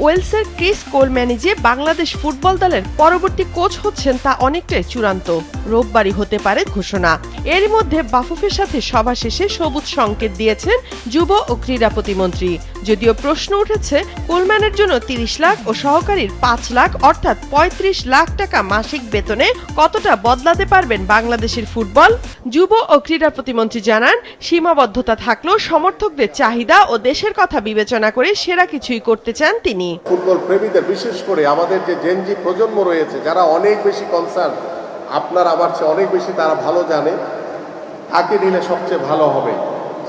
ওয়েলসের ক্রিস কোলম্যানই যে বাংলাদেশ ফুটবল দলের পরবর্তী কোচ হচ্ছেন তা অনেকটাই চূড়ান্ত। রোববারই হতে পারে ঘোষণা। এরই মধ্যে বাফুফের সাথে সভা শেষে সবুজ সংকেত দিয়েছেন যুব ও ক্রীড়া প্রতিমন্ত্রী। যদিও প্রশ্ন উঠেছে, কোলম্যানের জন্য ৩০ লাখ ও সহকারীর ৫ লাখ অর্থাৎ ৩৫ লাখ টাকা মাসিক বেতনে কতটা বদলাতে পারবেন বাংলাদেশের ফুটবল। যুব ও ক্রীড়া প্রতিমন্ত্রী জানান, সীমাবদ্ধতা থাকলেও সমর্থকদের চাহিদা ও দেশের কথা বিবেচনা করে সেরা কিছুই করতে চান তিনি। ফুটবল প্রেমীদের, বিশেষ করে আমাদের যে জেনজি প্রজন্ম রয়েছে যারা অনেক বেশি কনসার্ন, আপনার আমার চেয়ে অনেক বেশি তারা ভালো জানে কাকে নিলে সবচেয়ে ভালো হবে।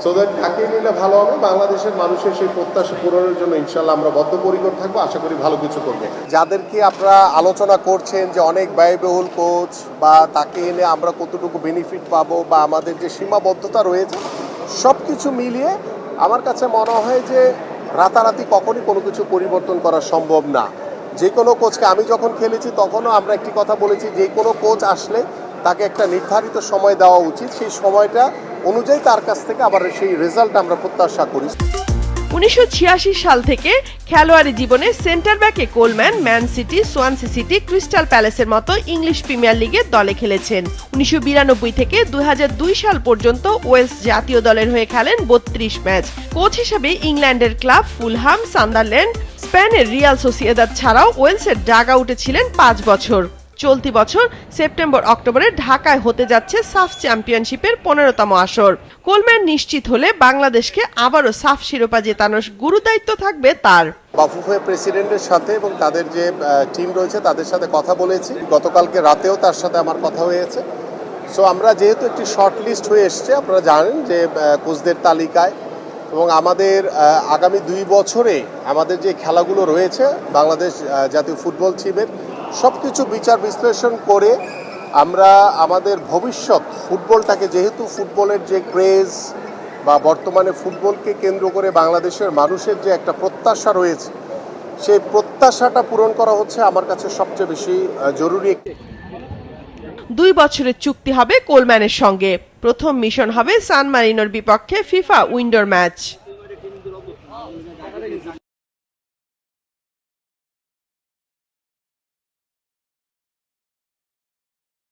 সো দ্যাট কাকে নিলে ভালো হবে, বাংলাদেশের মানুষের সেই প্রত্যাশা পূরণের জন্য ইনশাল্লাহ আমরা বদ্ধপরিকর থাকবো। আশা করি ভালো কিছু করবে। যাদেরকে আপনারা আলোচনা করছেন যে অনেক ব্যয়বহুল কোচ বা তাকে এনে আমরা কতটুকু বেনিফিট পাবো বা আমাদের যে সীমাবদ্ধতা রয়েছে, সব কিছু মিলিয়ে আমার কাছে মনে হয় যে রাতারাতি কখনই কোনো কিছু পরিবর্তন করা সম্ভব না। যে কোনো কোচকে, আমি যখন খেলেছি তখনও আমরা একটি কথা বলেছি, যে কোনো কোচ আসলে তাকে একটা নির্ধারিত সময় দেওয়া উচিত, সেই সময়টা অনুযায়ী তার কাছ থেকে আবার সেই রেজাল্ট আমরা প্রত্যাশা করি। ১৯৮৬ সাল থেকে খেলোয়াড়ি জীবনে সেন্টার ব্যাকে Coleman Man City, Swansea City, Crystal প্যালেসের মতো ইংলিশ প্রিমিয়ার লিগের দলে খেলেছেন। ১৯৯২ থেকে ২০০২ সাল পর্যন্ত ওয়েলস জাতীয় দলের হয়ে খেলেন ৩২ ম্যাচ। কোচ হিসেবে ইংল্যান্ডের ক্লাব ফুলহাম, সান্দারল্যান্ড, স্পেনের রিয়াল সোসিয়েদাদ ছাড়াও ওয়েলসের ডাগ আউটে ছিলেন ৫ বছর। চলতি বছর সেপ্টেম্বর-অক্টোবরে ঢাকায় হতে যাচ্ছে সাফ চ্যাম্পিয়নশিপের ১৫তম আসর। কোলম্যান নিশ্চিত হলে বাংলাদেশকে আবারও সাফ শিরোপা জেতানোর গুরুদায়িত্ব থাকবে তার। বাফুফে প্রেসিডেন্টের সাথে এবং তাদের যে টিম রয়েছে তাদের সাথে কথা বলেছি। গতকালকে রাতেও তার সাথে আমার কথা হয়েছে। সো আমরা যেহেতু একটি শর্ট লিস্ট হয়ে এসছে, আপনারা জানেন যে কোচদের তালিকায়, এবং আমাদের আগামী ২ বছরে আমাদের যে খেলাগুলো রয়েছে বাংলাদেশ জাতীয় ফুটবল টিমের, সব কিছু বিচার বিশ্লেষণ করে আমরা আমাদের ভবিষ্যৎ ফুটবলটাকে, যেহেতু ফুটবলের যে ক্রেজ বা বর্তমানে ফুটবলকে কেন্দ্র করে বাংলাদেশের মানুষের যে একটা প্রত্যাশা রয়েছে, সেই প্রত্যাশাটা পূরণ করা হচ্ছে আমার কাছে সবচেয়ে বেশি জরুরি। ২ বছরের চুক্তি হবে কোলম্যানের সঙ্গে। প্রথম মিশন হবে সান মারিনোর বিপক্ষে ফিফা উইন্ডোর ম্যাচ।